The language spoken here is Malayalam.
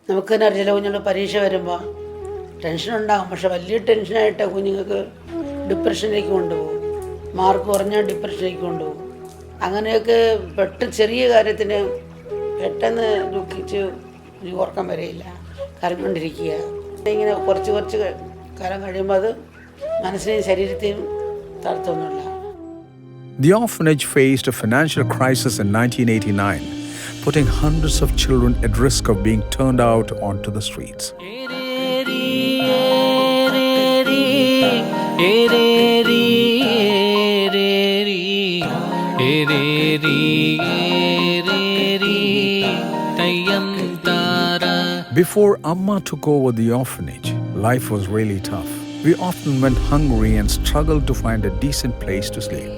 നമുക്ക് തന്നെ അറിയില്ല, കുഞ്ഞുങ്ങൾ പരീക്ഷ വരുമ്പോൾ ടെൻഷൻ ഉണ്ടാകും. പക്ഷെ വലിയ ടെൻഷനായിട്ട് കുഞ്ഞുങ്ങൾക്ക് ഡിപ്രഷനിലേക്ക് കൊണ്ടുപോകും. മാർക്ക് കുറഞ്ഞാൽ ഡിപ്രഷനിലേക്ക് കൊണ്ടുപോകും. അങ്ങനെയൊക്കെ ചെറിയ കാര്യത്തിന് പെട്ടെന്ന് ദുഃഖിച്ച് ഓർക്കാൻ വരെയില്ല, കരഞ്ഞുകൊണ്ടിരിക്കുക. ഇങ്ങനെ കുറച്ച് കാലം കഴിയുമ്പോൾ അത് മനസ്സിനെയും ശരീരത്തെയും തളർത്തുന്നില്ല. The orphanage faced a financial crisis in 1989, putting hundreds of children at risk of being turned out onto the streets. Before Amma took over the orphanage, life was really tough. We often went hungry and struggled to find a decent place to sleep.